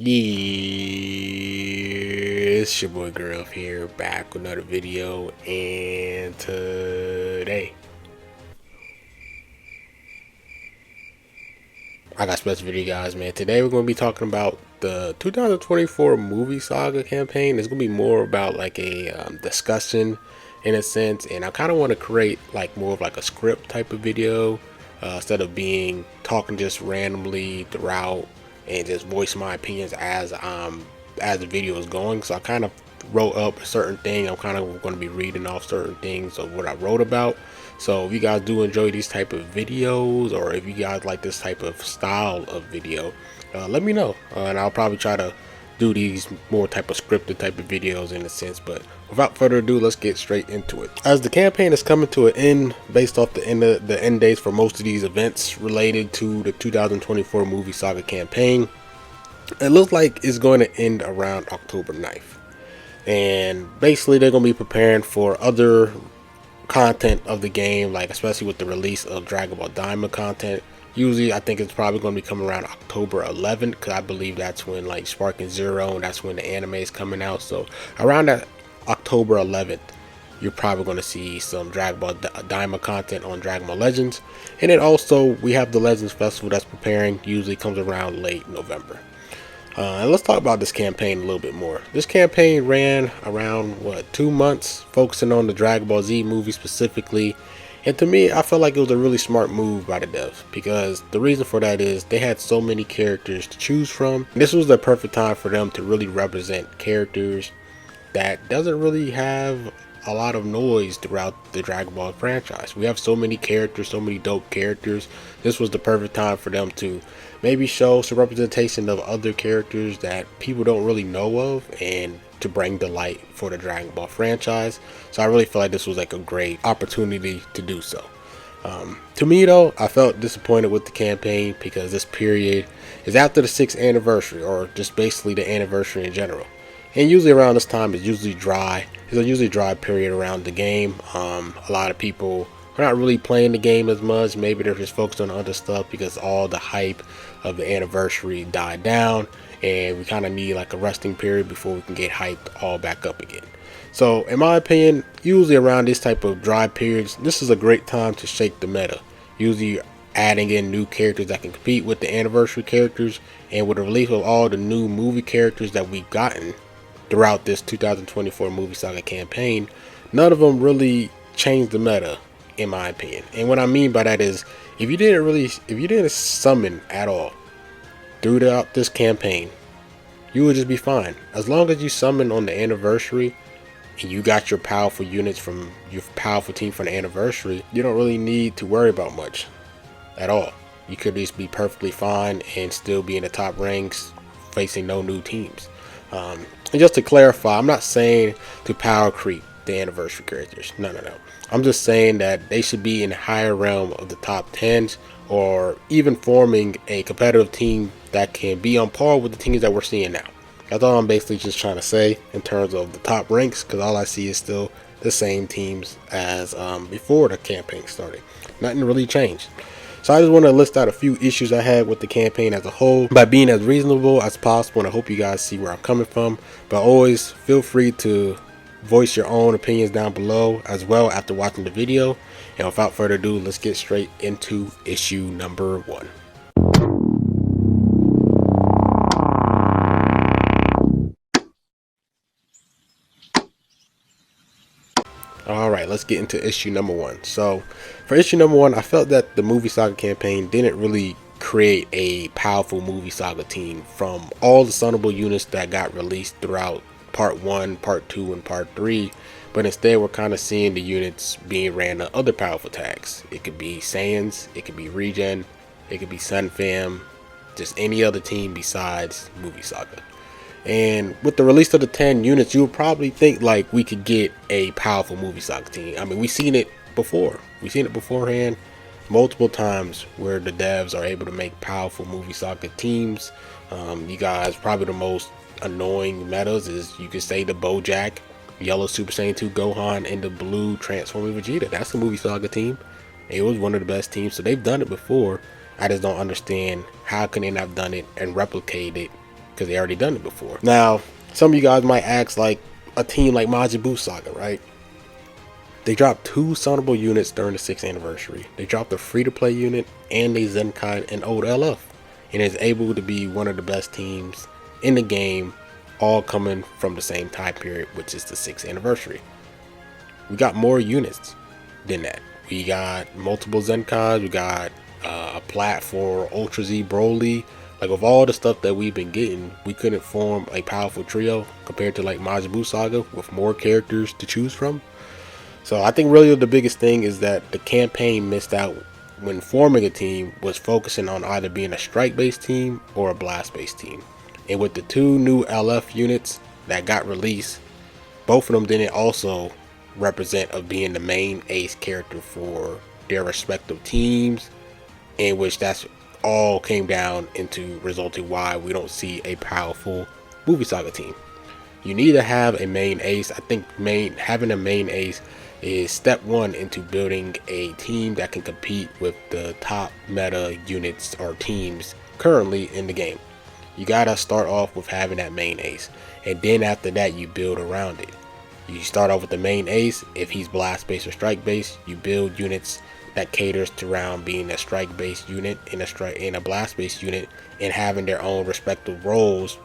Yeah, it's your boy Girl here, back with another video, and today I got a special video, guys, man. Today we're going to be talking about the 2024 movie saga campaign. It's going to be more about like a discussion in a sense, and I kind of want to create like more of like a script type of video instead of being talking just randomly throughout and just voice my opinions as the video is going. So I kind of wrote up a certain thing. I'm kind of going to be reading off certain things of what I wrote about. So if you guys do enjoy these type of videos, or if you guys like this type of style of video, let me know, and I'll probably try to do these more type of scripted type of videos in a sense. But without further ado, let's get straight into it. As the campaign is coming to an end based off the end dates for most of these events related to the 2024 movie saga campaign, it looks like it's going to end around October 9th. And basically they're going to be preparing for other content of the game, like especially with the release of Dragon Ball Diamond content. Usually I think it's probably going to be coming around October 11th, because I believe that's when like Sparking Zero, and that's when the anime is coming out. So around that October 11th, you're probably going to see some Dragon Ball Diamond content on Dragon Ball Legends. And then also we have the Legends Festival that's preparing, usually comes around late November. And let's talk about this campaign a little bit more. This campaign ran around 2 months, focusing on the Dragon Ball Z movie specifically. And to me, I felt like it was a really smart move by the devs, because the reason for that is they had so many characters to choose from. This was the perfect time for them to really represent characters that doesn't really have a lot of noise throughout the Dragon Ball franchise. We have so many characters, so many dope characters. This was the perfect time for them to maybe show some representation of other characters that people don't really know of, and to bring the light for the Dragon Ball franchise. So I really feel like this was like a great opportunity to do so. To me though, I felt disappointed with the campaign, because this period is after the 6th anniversary, or just basically the anniversary in general. And usually around this time is usually dry. It's a usually dry period around the game. A lot of people are not really playing the game as much. Maybe they're just focused on other stuff because all the hype of the anniversary died down, and we kind of need like a resting period before we can get hyped all back up again. So in my opinion, usually around this type of dry periods, this is a great time to shake the meta. Usually adding in new characters that can compete with the anniversary characters, and with the release of all the new movie characters that we've gotten throughout this 2024 movie saga campaign, none of them really changed the meta, in my opinion. And what I mean by that is, if you didn't summon at all throughout this campaign, you would just be fine. As long as you summon on the anniversary and you got your powerful units from your powerful team from the anniversary, you don't really need to worry about much at all. You could just be perfectly fine and still be in the top ranks, facing no new teams. And just to clarify, I'm not saying to power creep the anniversary characters. No. I'm just saying that they should be in the higher realm of the top 10s, or even forming a competitive team that can be on par with the teams that we're seeing now. That's all I'm basically just trying to say in terms of the top ranks, because all I see is still the same teams as before the campaign started. Nothing really changed. So I just want to list out a few issues I had with the campaign as a whole, by being as reasonable as possible, and I hope you guys see where I'm coming from. But always feel free to voice your own opinions down below as well after watching the video. And without further ado, let's get straight into issue number 1. Alright, let's get into issue number 1. So for issue number 1, I felt that the movie saga campaign didn't really create a powerful movie saga team from all the summable units that got released throughout part 1, part 2, and part 3. But instead we're kind of seeing the units being ran on other powerful tags. It could be Saiyans, it could be Regen, it could be Sun Fam, just any other team besides movie saga. And with the release of the 10 units, you would probably think like we could get a powerful movie saga team. I mean, we've seen it before. We've seen it beforehand multiple times, where the devs are able to make powerful movie saga teams. You guys, probably the most annoying metas is, you could say, the Bojack Yellow Super Saiyan 2 Gohan and the Blue Transforming Vegeta. That's the movie saga team. It was one of the best teams, so they've done it before. I just don't understand how can they not have done it and replicated it because they already done it before. Now, some of you guys might ask, like a team like Majin Buu Saga, right? They dropped 2 summable units during the 6th anniversary. They dropped a free-to-play unit and a Zenkai and old LF, and is able to be one of the best teams in the game, all coming from the same time period, which is the 6th anniversary. We got more units than that. We got multiple Zenkais. We got a plat for Ultra Z Broly. Like, with all the stuff that we've been getting, we couldn't form a powerful trio compared to like Majin Buu Saga with more characters to choose from. So I think really the biggest thing is that the campaign missed out when forming a team was focusing on either being a strike-based team or a blast-based team. And with the 2 new LF units that got released, both of them didn't also represent of being the main ace character for their respective teams, in which that's all came down into resulting why we don't see a powerful movie saga team. You need to have a main ace. I think having a main ace is step 1 into building a team that can compete with the top meta units or teams currently in the game. You gotta start off with having that main ace, and then after that you build around it. You start off with the main ace. If he's blast based or strike based, you build units that caters to around being a strike based unit and a blast based unit, and having their own respective roles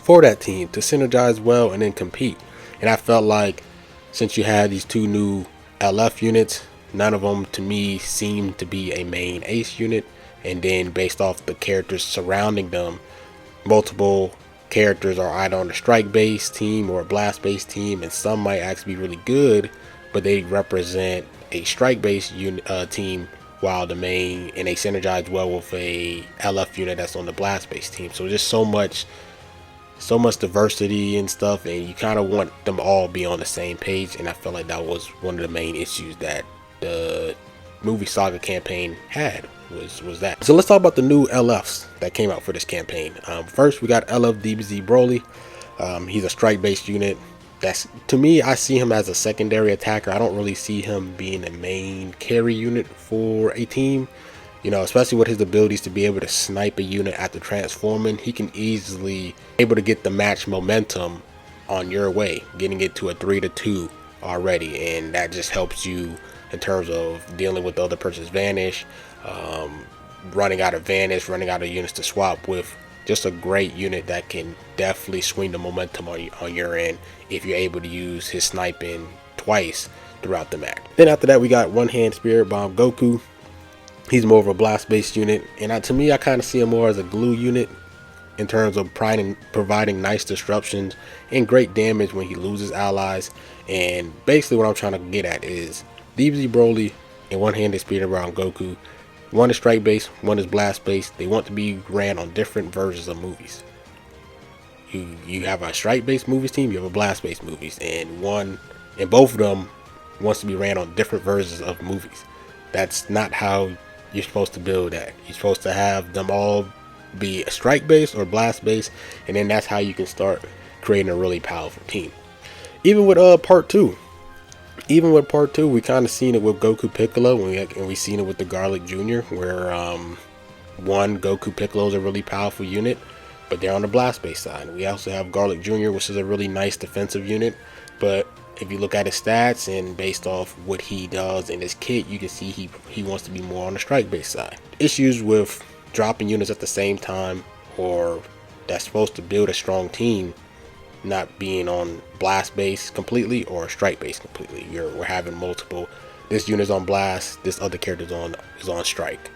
for that team to synergize well and then compete. And I felt like since you had these 2 new LF units, none of them to me seemed to be a main ace unit. And then based off the characters surrounding them, multiple characters are either on the strike based team or a blast based team, and some might actually be really good, but they represent a strike based team, while the main, and they synergize well with a LF unit that's on the blast based team. So just so much diversity and stuff, and you kind of want them all be on the same page. And I felt like that was one of the main issues that the movie saga campaign had, was that. So let's talk about the new LFs that came out for this campaign. First, we got LF DBZ Broly. He's a strike based unit. That's, to me, I see him as a secondary attacker. I don't really see him being a main carry unit for a team. You know, especially with his abilities to be able to snipe a unit after transforming, he can easily able to get the match momentum on your way, getting it to a 3-2 already, and that just helps you in terms of dealing with the other person's vanish, running out of units to swap with. Just a great unit that can definitely swing the momentum on your end if you're able to use his sniping twice throughout the match. Then after that, we got One Hand Spirit Bomb Goku. He's more of a blast based unit, and to me, I kind of see him more as a glue unit in terms of providing nice disruptions and great damage when he loses allies. And basically what I'm trying to get at is DBZ Broly and One Handed Spirit around Goku. One is strike based, one is blast based. They want to be ran on different versions of movies. You have a strike based movies team, you have a blast based movies, and both of them wants to be ran on different versions of movies. That's not how you're supposed to build that. You're supposed to have them all be strike based or blast based, and then that's how you can start creating a really powerful team. Even with part 2, we kind of seen it with Goku Piccolo, and we seen it with the Garlic Jr., where Goku Piccolo is a really powerful unit, but they're on the blast based side. We also have Garlic Jr., which is a really nice defensive unit, but if you look at his stats and based off what he does in his kit, you can see he wants to be more on the strike based side. Issues with dropping units at the same time, or that's supposed to build a strong team, not being on blast base completely or strike base completely. We're having multiple. This unit's on blast, this other character's is on strike.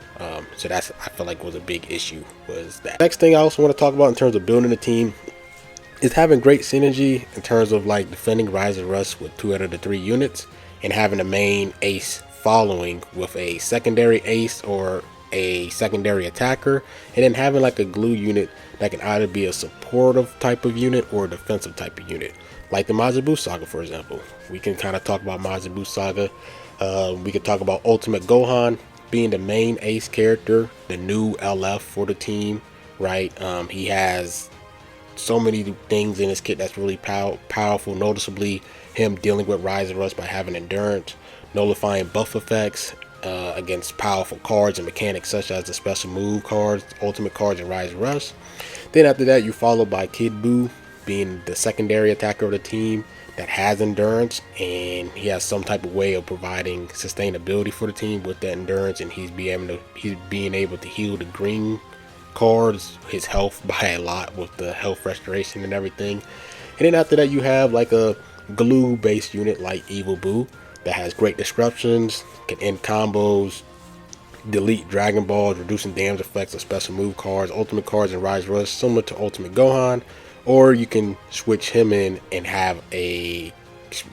So that's, I feel like, was a big issue, was that. Next thing I also want to talk about in terms of building a team is having great synergy in terms of like defending Rise of Rush with 2 out of the 3 units, and having a main ace following with a secondary ace or a secondary attacker, and then having like a glue unit that can either be a supportive type of unit or a defensive type of unit, like the Majin Buu Saga, for example. We can kind of talk about Majin Buu Saga. We could talk about Ultimate Gohan being the main ace character, the new LF for the team, right? He has so many things in his kit that's really powerful, noticeably him dealing with Rise of Rush by having endurance, nullifying buff effects against powerful cards and mechanics such as the special move cards, ultimate cards, and Rise of Rush. Then after that, you followed by Kid Buu being the secondary attacker of the team that has endurance, and he has some type of way of providing sustainability for the team with that endurance, and he's being able to heal the green cards, his health by a lot with the health restoration and everything. And then after that, you have like a glue based unit like Evil Boo that has great disruptions, can end combos, delete Dragon Balls, reducing damage effects of special move cards, ultimate cards, and Rise Rush, similar to Ultimate Gohan. Or you can switch him in and have a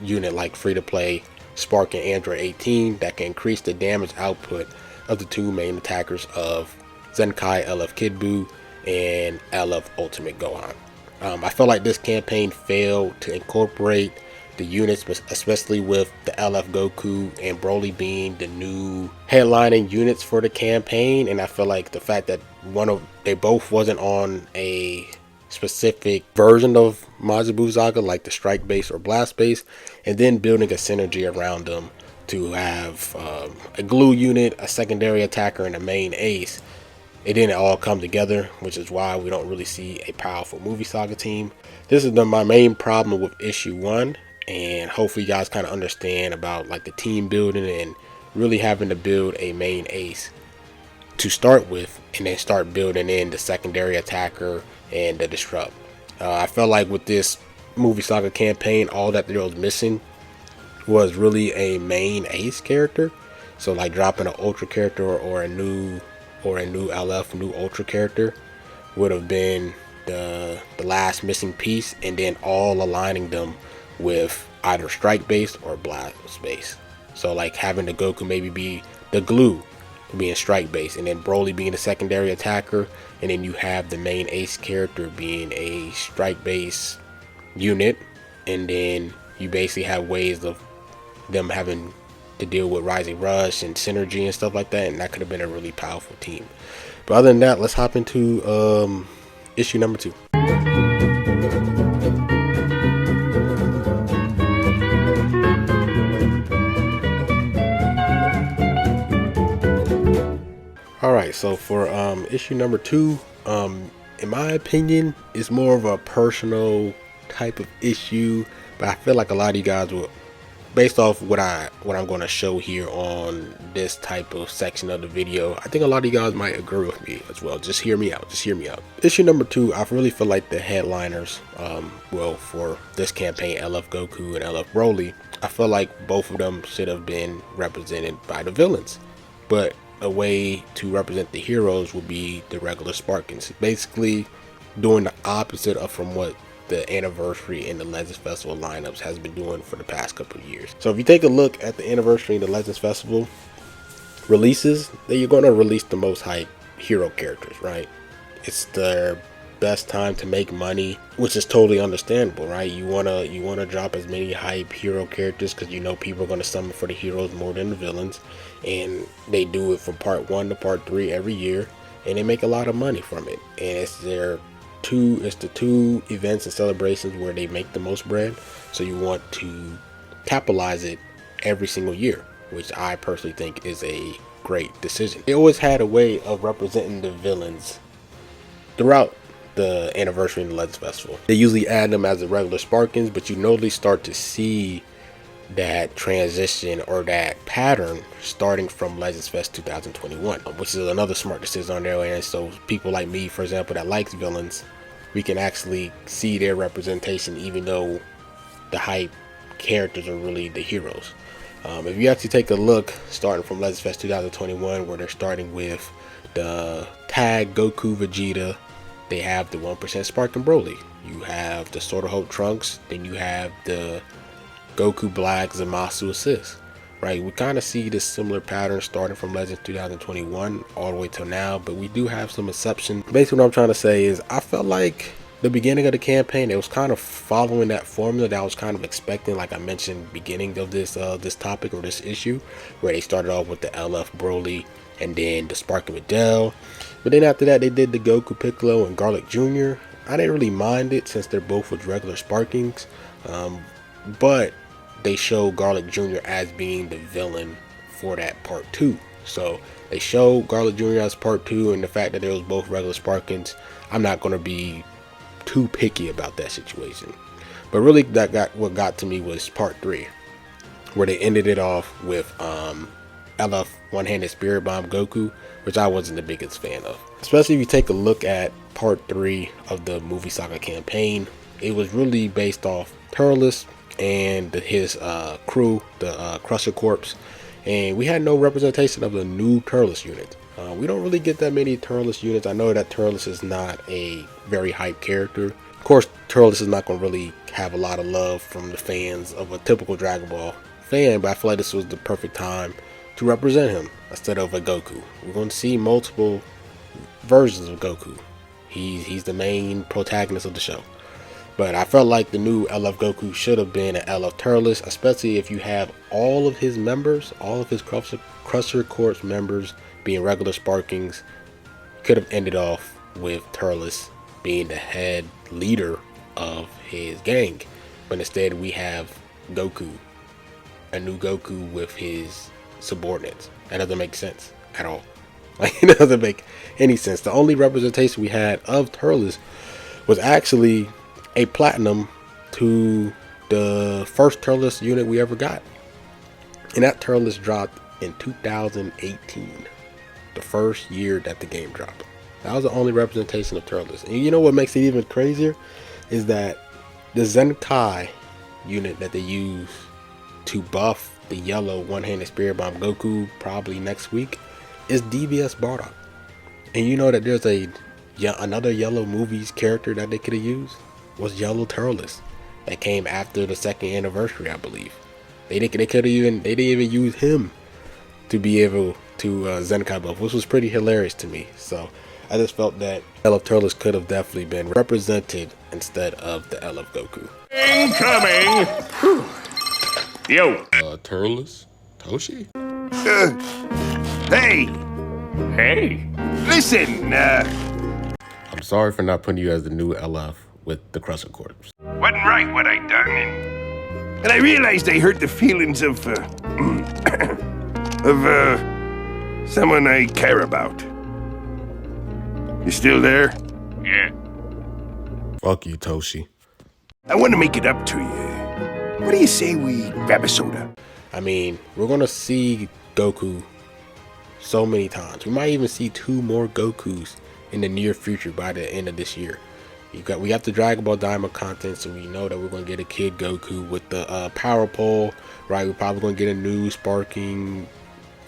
unit like free to play Spark and Android 18 that can increase the damage output of the two main attackers of Zenkai LF Kid Buu and LF Ultimate Gohan. I felt like this campaign failed to incorporate the units, especially with the LF Goku and Broly being the new headlining units for the campaign. And I feel like the fact that they both wasn't on a specific version of Majin Buu Saga, like the strike base or blast base, and then building a synergy around them to have a glue unit, a secondary attacker, and a main ace. It didn't all come together, which is why we don't really see a powerful movie Saga team. This is my main problem with issue 1, and hopefully you guys kind of understand about like the team building and really having to build a main ace to start with, and then start building in the secondary attacker and the disrupt. I felt like with this movie Saga campaign, all that there was missing was really a main ace character. So like dropping an ultra character or a new LF, new ultra character would have been the last missing piece, and then all aligning them with either strike based or blast based. So like having the Goku maybe be the glue, being strike based, and then Broly being the secondary attacker, and then you have the main ace character being a strike based unit, and then you basically have ways of them having to deal with Rising Rush and synergy and stuff like that, and that could have been a really powerful team. But other than that, let's hop into issue number 2. Alright, so for issue number 2, in my opinion, it's more of a personal type of issue, but I feel like a lot of you guys will, based off what I'm going to show here on this type of section of the video, I think a lot of you guys might agree with me as well. Just hear me out. Issue number 2, I really feel like the headliners, well, for this campaign, LF Goku and LF Broly, I feel like both of them should have been represented by the villains. But a way to represent the heroes would be the regular Sparkins, basically doing the opposite of from what the anniversary and the Legends Festival lineups has been doing for the past couple of years. So if you take a look at the anniversary and the Legends Festival releases, then you're going to release the most hype hero characters, right? It's their best time to make money, which is totally understandable, right? You wanna drop as many hype hero characters because you know people are going to summon for the heroes more than the villains, and they do it from part 1 to part 3 every year, and they make a lot of money from it. And it's the 2 events and celebrations where they make the most bread, so you want to capitalize it every single year, which I personally think is a great decision. They always had a way of representing the villains throughout the anniversary and the Legends Festival. They usually add them as the regular Sparkins, but you notably start to see that transition or that pattern starting from Legends Fest 2021, which is another smart decision on their end. So people like me, for example, that likes villains, we can actually see their representation, even though the hype characters are really the heroes. If you actually take a look, starting from Legends Fest 2021, where they're starting with the tag Goku Vegeta, they have the 1% Spark and Broly. You have the Sword of Hope Trunks, then you have the Goku Black Zamasu Assist, right? We kind of see this similar pattern starting from Legends 2021 all the way till now, but we do have some exceptions. Basically what I'm trying to say is I felt like the beginning of the campaign, it was kind of following that formula that I was kind of expecting, like I mentioned beginning of this topic or this issue, where they started off with the LF Broly and then the Spark and Videl. But then after that, they did the Goku Piccolo and Garlic Jr. I didn't really mind it since they're both with regular Sparkings, but they show Garlic Jr. as being the villain for that part 2. So they showed Garlic Jr. as part 2, and the fact that there was both regular Sparkins, I'm not going to be too picky about that situation. But really, what got to me was part 3, where they ended it off with LF One-Handed Spirit Bomb Goku, which I wasn't the biggest fan of. Especially if you take a look at part 3 of the movie Saga campaign, it was really based off Turles and his crew, the Crusher Corps, and we had no representation of the new Turles unit. We don't really get that many Turles units. I know that Turles is not a very hype character. Of course, Turles is not going to really have a lot of love from the fans of a typical Dragon Ball fan, but I feel like this was the perfect time to represent him instead of a Goku. We're going to see multiple versions of Goku. He's the main protagonist of the show. But I felt like the new LF Goku should have been an LF Turles, especially if you have all of his members, all of his Crusher Corps members being regular Sparkings. Could have ended off with Turles being the head leader of his gang. But instead we have Goku, a new Goku with his subordinates. That doesn't make sense at all. Like, it doesn't make any sense. The only representation we had of Turles was actually a platinum to the first Turles unit we ever got. And that Turles dropped in 2018, the first year that the game dropped. That was the only representation of Turles. And you know what makes it even crazier is that the Zenkai unit that they use to buff the yellow One-Handed Spirit Bomb Goku probably next week is DBS Bardock. And you know that there's another Yellow Movies character that they could have used was Yellow Turles that came after the 2nd anniversary, I believe. They didn't even use him to be able to Zenkai buff, which was pretty hilarious to me. So I just felt that LF Turles could have definitely been represented instead of the LF Goku. Incoming! Yo! Turles? Toshi? Hey! Hey! Listen, I'm sorry for not putting you as the new LF with the Crusher Corps. wasn't right what I done, and I realized I hurt the feelings of someone I care about. You still there? Yeah. Fuck you, Toshi. I want to make it up to you. What do you say we grab a soda? I mean, we're gonna see Goku so many times. We might even see 2 more Gokus in the near future by the end of this year. We got the Dragon Ball Diamond content, so we know that we're gonna get a Kid Goku with the Power Pole, right? We're probably gonna get a new Sparking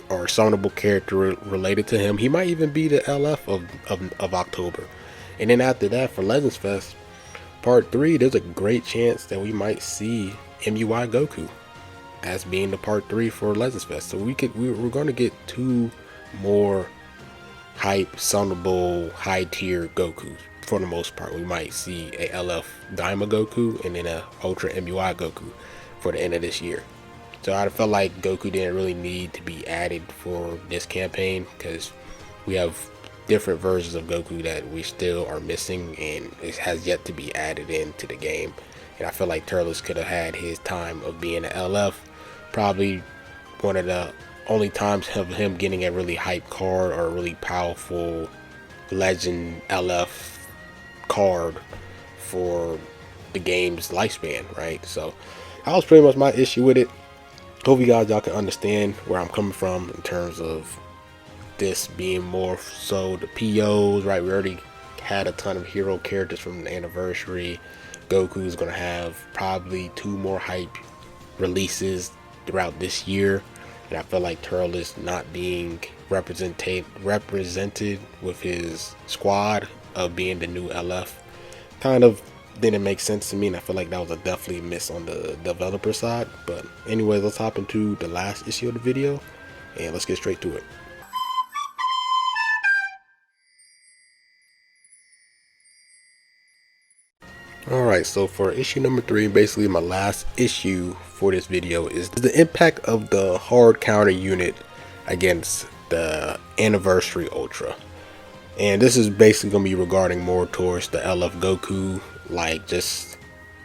or summonable character related to him. He might even be the LF of October. And then after that, for Legends Fest Part 3, there's a great chance that we might see MUI Goku as being the Part 3 for Legends Fest. So we're going to get 2 more hype, summonable, high tier Gokus. For the most part, we might see a LF Daima Goku and then a Ultra MUI Goku for the end of this year. So I felt like Goku didn't really need to be added for this campaign because we have different versions of Goku that we still are missing, and it has yet to be added into the game. And I feel like Turles could have had his time of being an LF. Probably one of the only times of him getting a really hype card or a really powerful legend LF card for the game's lifespan, right? So that was pretty much my issue with it. Hope you y'all can understand where I'm coming from in terms of this being more so the POs, right? We already had a ton of hero characters from the anniversary. Goku's gonna have probably 2 more hype releases throughout this year, and I feel like Turles not being represented with his squad of being the new LF kind of didn't make sense to me, and I feel like that was a definitely miss on the developer side. But anyways, let's hop into the last issue of the video and let's get straight to it. Alright, so for issue number 3, basically my last issue for this video is the impact of the hard counter unit against the Anniversary Ultra. And this is basically going to be regarding more towards the LF Goku, like just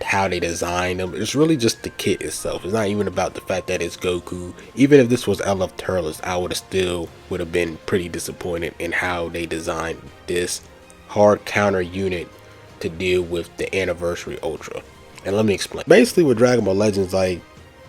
how they designed them. It's really just the kit itself. It's not even about the fact that it's Goku. Even if this was LF Turles, I would have been pretty disappointed in how they designed this hard counter unit to deal with the Anniversary Ultra. And let me explain. Basically with Dragon Ball Legends, like,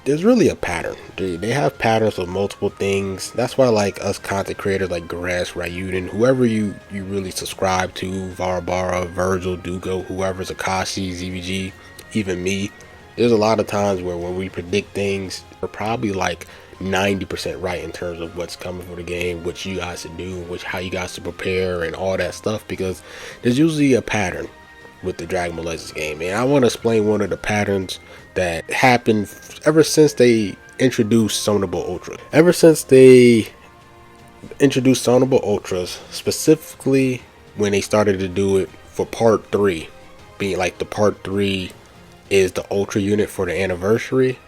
there's really a pattern. They have patterns of multiple things. That's why, like, us content creators like Garesh, Ryuden, whoever you really subscribe to, Varbara, Virgil, Dugo, whoever's Akashi, ZVG, even me, there's a lot of times where when we predict things, we're probably like 90% right in terms of what's coming for the game, what you guys should do, how you guys should prepare and all that stuff, because there's usually a pattern with the Dragon Ball Legends game. And I want to explain one of the patterns that happened ever since they introduced Sonable Ultra. Ever since they introduced Sonable Ultras, specifically when they started to do it for part 3, being like the part 3 is the Ultra unit for the Anniversary,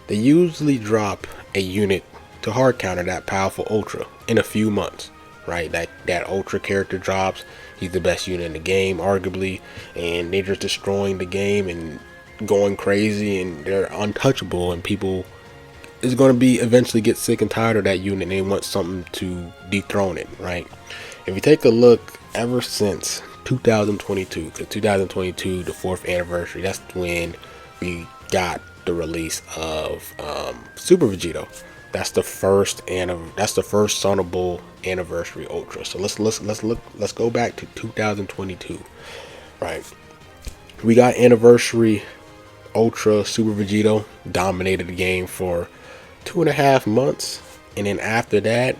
they usually drop a unit to hard counter that powerful Ultra in a few months, right? That Ultra character drops. He's the best unit in the game, arguably, and they're just destroying the game and going crazy, and they're untouchable, and people is going to be eventually get sick and tired of that unit, and they want something to dethrone it, right? If you take a look, ever since 2022, because 2022, the 4th anniversary, that's when we got the release of Super Vegito. That's the first Sonable Anniversary Ultra. So let's go back to 2022, right? We got Anniversary Ultra Super Vegito, dominated the game for 2.5 months, and then after that,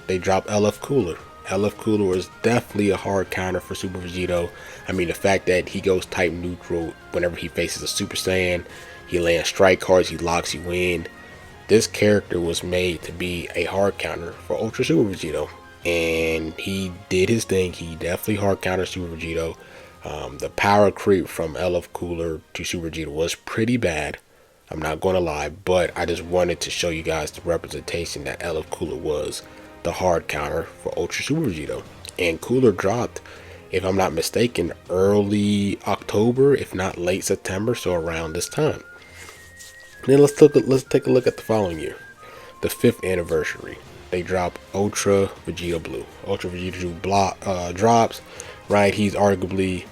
they dropped LF Cooler. LF Cooler was definitely a hard counter for Super Vegito. I mean, the fact that he goes type neutral whenever he faces a Super Saiyan, he lands strike cards, he locks you in. This character was made to be a hard counter for Ultra Super Vegito, and he did his thing. He definitely hard countered Super Vegito. The power creep from LF Cooler to Super Vegito was pretty bad, I'm not going to lie, but I just wanted to show you guys the representation that LF Cooler was the hard counter for Ultra Super Vegito. And Cooler dropped, if I'm not mistaken, early October, if not late September, so around this time. Then let's take a look at the following year, the 5th anniversary. They dropped Ultra Vegito Blue. Ultra Vegito Blue drops, right? He's arguably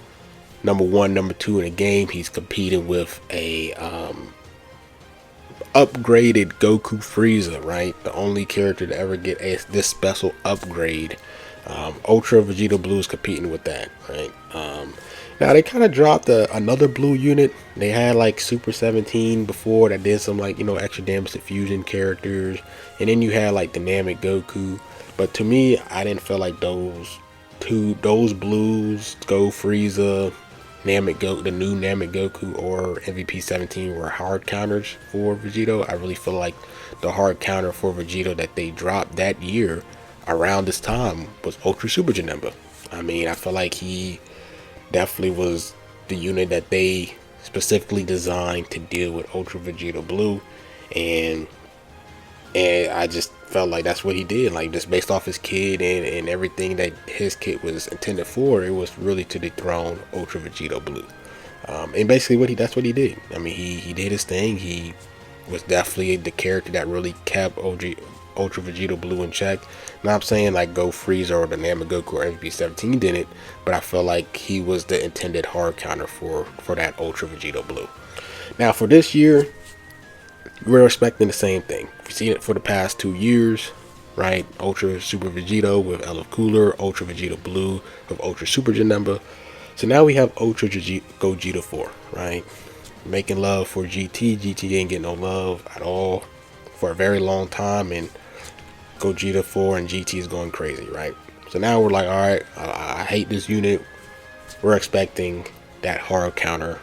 number 1, number 2 in the game. He's competing with a upgraded Goku Frieza, right? The only character to ever get this special upgrade. Ultra Vegito Blue is competing with that, right? Now they kind of dropped another blue unit. They had like Super 17 before that did some, like, extra damage to fusion characters, and then you had like Dynamic Goku. But to me, I didn't feel like those blues, Go Frieza, the new Namek Goku, or MVP 17 were hard counters for Vegito. I really feel like the hard counter for Vegito that they dropped that year around this time was Ultra Super Janemba. I mean, I feel like he definitely was the unit that they specifically designed to deal with Ultra Vegito Blue, and I just felt like that's what he did, like, just based off his kit and everything that his kit was intended for. It was really to dethrone Ultra Vegito Blue, and basically that's what he did. I mean, he did his thing. He was definitely the character that really kept Ultra Vegito Blue in check. Now I'm saying like Go Frieza or Dynamic Goku or MVP 17 didn't, but I felt like he was the intended hard counter for that Ultra Vegito Blue. Now for this year, we're expecting the same thing. We've seen it for the past 2 years, right? Ultra Super Vegito with LF Cooler, Ultra Vegito Blue with Ultra Super Janemba. So now we have Ultra Gogeta 4, right? Making love for GT. GT ain't getting no love at all for a very long time, and Gogeta 4 and GT is going crazy, right? So now we're like, all right, I hate this unit. We're expecting that hard counter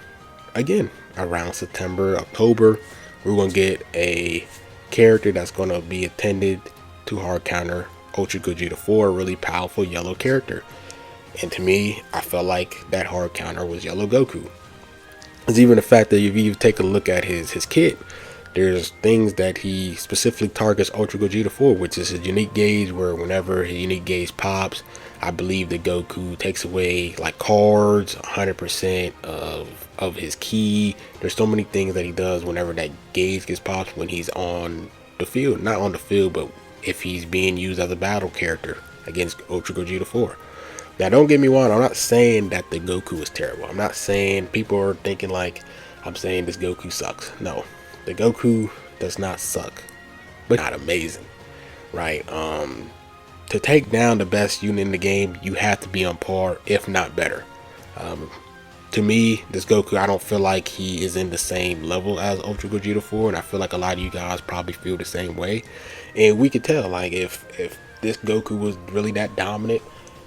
again around September, October. We're going to get a character that's going to be intended to hard counter Ultra Gogeta 4, a really powerful yellow character. And to me, I felt like that hard counter was Yellow Goku. There's even the fact that if you take a look at his kit, there's things that he specifically targets Ultra Gogeta 4, which is his unique gauge, where whenever his unique gauge pops, I believe that Goku takes away like cards, 100% of his ki. There's so many things that he does whenever that gauge gets popped when he's on the field. Not on the field, but if he's being used as a battle character against Ultra Gogeta 4. Now, don't get me wrong. I'm not saying that the Goku is terrible. I'm not saying people are thinking like I'm saying this Goku sucks. No, the Goku does not suck, but not amazing, right? To take down the best unit in the game, you have to be on par, if not better. To me, this Goku, I don't feel like he is in the same level as Ultra Gogeta 4, and I feel like a lot of you guys probably feel the same way. And we could tell, like, if this Goku was really that dominant,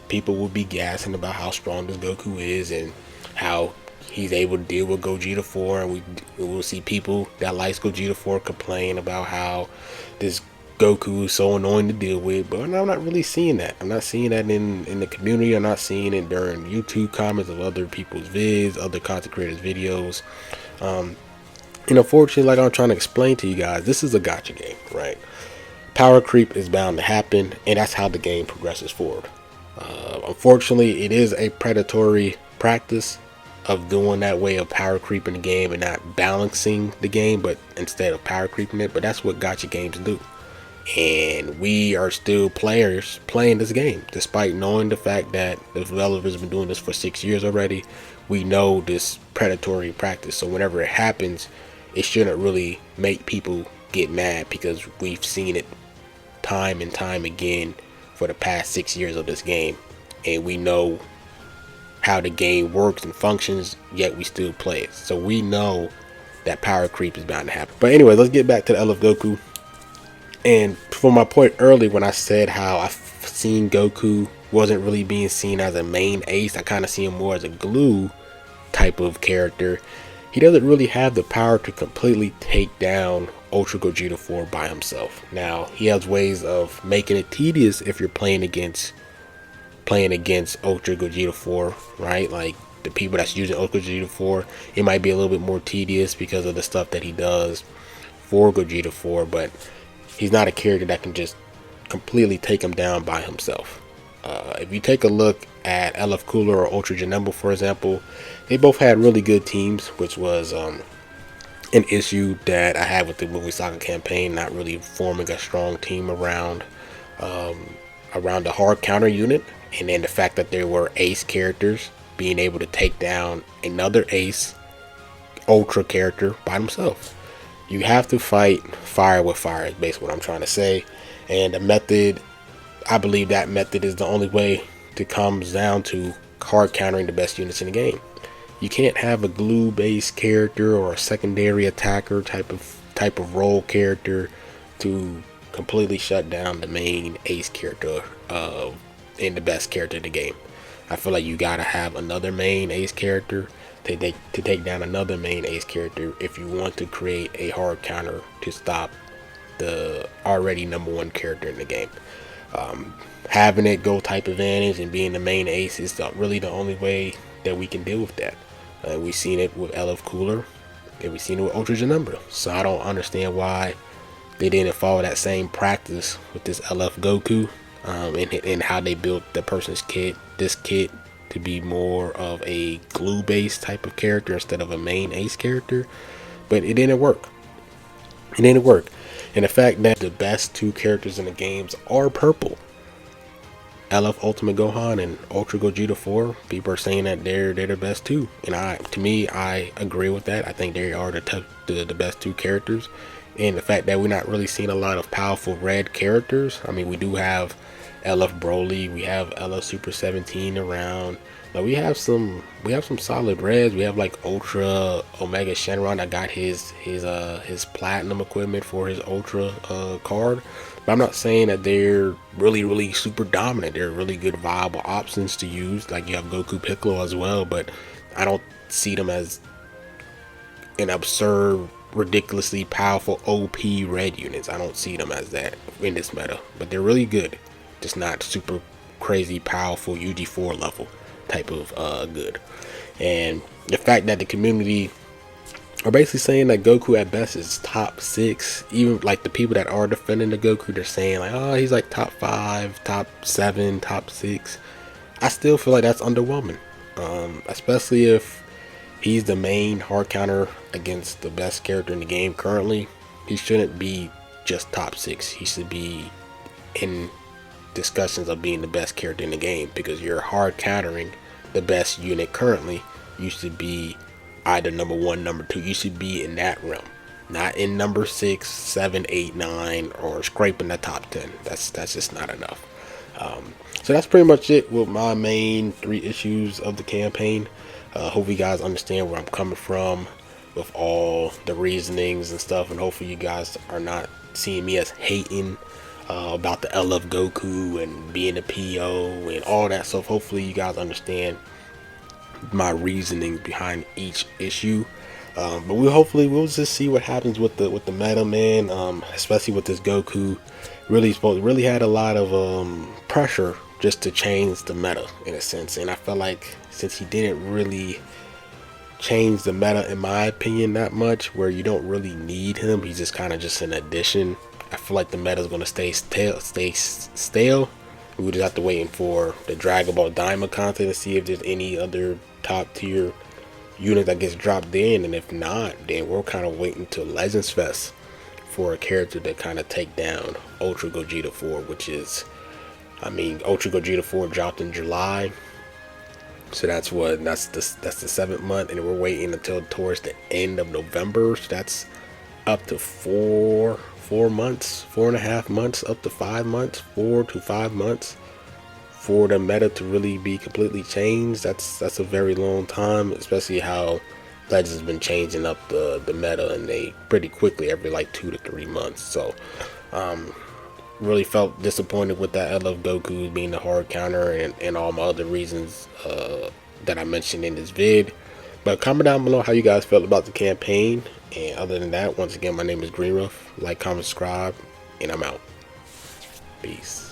people would be gassing about how strong this Goku is and how he's able to deal with Gogeta 4, and we will see people that likes Gogeta 4 complain about how this Goku is so annoying to deal with. But I'm not really seeing that. I'm not seeing that in the community. I'm not seeing it during YouTube comments of other people's vids, other content creators' videos. And unfortunately, like I'm trying to explain to you guys, this is a gacha game, right? Power creep is bound to happen, and that's how the game progresses forward. Unfortunately, it is a predatory practice of doing that way of power creeping the game and not balancing the game, but instead of power creeping it. But that's what gacha games do. And we are still players playing this game, despite knowing the fact that the developers have been doing this for 6 years already. We know this predatory practice, so whenever it happens, it shouldn't really make people get mad, because we've seen it time and time again for the past 6 years of this game, and we know how the game works and functions, yet we still play it. So we know that power creep is bound to happen. But anyway, let's get back to the LF Goku. And for my point earlier, when I said how I've seen Goku wasn't really being seen as a main ace, I kind of see him more as a glue type of character. He doesn't really have the power to completely take down Ultra Gogeta 4 by himself. Now, he has ways of making it tedious if you're playing against Ultra Gogeta 4, right? Like the people that's using Ultra Gogeta 4, it might be a little bit more tedious because of the stuff that he does for Gogeta 4, but he's not a character that can just completely take him down by himself. If you take a look at LF Cooler or Ultra Janemba, for example, they both had really good teams, which was an issue that I had with the movie Saga campaign, not really forming a strong team around the hard counter unit, and then the fact that there were ace characters being able to take down another ace ultra character by themselves. You have to fight fire with fire, is basically what I'm trying to say. And the method, I believe that method is the only way to come down to hard countering the best units in the game. You can't have a glue based character or a secondary attacker type of role character to completely shut down the main ace character and the best character in the game. I feel like you gotta have another main ace character to take down another main ace character if you want to create a hard counter to stop the already #1 character in the game. Having it go type advantage and being the main ace is really the only way that we can deal with that. We've seen it with LF Cooler, and we've seen it with Ultra Janemba. So I don't understand why they didn't follow that same practice with this LF Goku, and how they built the person's kit, this kit, to be more of a glue based type of character instead of a main ace character. But it didn't work. And the fact that the best two characters in the games are purple, LF Ultimate Gohan and Ultra Gogeta 4, people are saying that they're the best two, and I agree with that. I think they are the best two characters. And the fact that we're not really seeing a lot of powerful red characters. I mean, we do have LF Broly, we have LF Super 17 around. Now we have some solid reds. We have like Ultra Omega Shenron that got his platinum equipment for his Ultra card. But I'm not saying that they're really super dominant. They're really good viable options to use. Like you have Goku Piccolo as well, but I don't see them as an absurd, ridiculously powerful OP red units. I don't see them as that in this meta, but they're really good, just not super crazy powerful UG4 level type of good. And the fact that the community are basically saying that Goku at best is top 6, even like the people that are defending the Goku, they're saying like, oh, he's like top 5, top 7, top 6. I still feel like that's underwhelming, especially if he's the main hard counter against the best character in the game currently. He shouldn't be just top 6. He should be in discussions of being the best character in the game, because you're hard countering the best unit currently. You should be either number 1, number 2. You should be in that realm, not in number 6, 7, 8, 9, or scraping the top 10. That's just not enough. So that's pretty much it with my main 3 issues of the campaign. Hope you guys understand where I'm coming from with all the reasonings and stuff, and hopefully you guys are not seeing me as hating about the L of Goku and being a PO and all that stuff. Hopefully you guys understand my reasoning behind each issue. But we'll just see what happens with the meta, man. Especially with this Goku, really had a lot of pressure just to change the meta in a sense. And I felt like since he didn't really change the meta, in my opinion, that much, where you don't really need him, he's just kind of just an addition. I feel like the meta is going to stay stale. We would just have to wait for the Dragon Ball Diamond content to see if there's any other top tier unit that gets dropped in, and if not, then we're kind of waiting till Legends Fest for a character to kind of take down Ultra Gogeta 4, which is, Ultra Gogeta 4 dropped in July, so that's the 7th month, and we're waiting until towards the end of November. So that's up to 4 months, 4.5 months, up to 5 months, 4 to 5 months for the meta to really be completely changed. That's a very long time, especially how Legends has been changing up the meta, and they pretty quickly, every like 2 to 3 months. So really felt disappointed with that. I love Goku being the hard counter and all my other reasons that I mentioned in this vid. But comment down below how you guys felt about the campaign. And other than that, once again, my name is Greenruff. Like, comment, subscribe, and I'm out. Peace.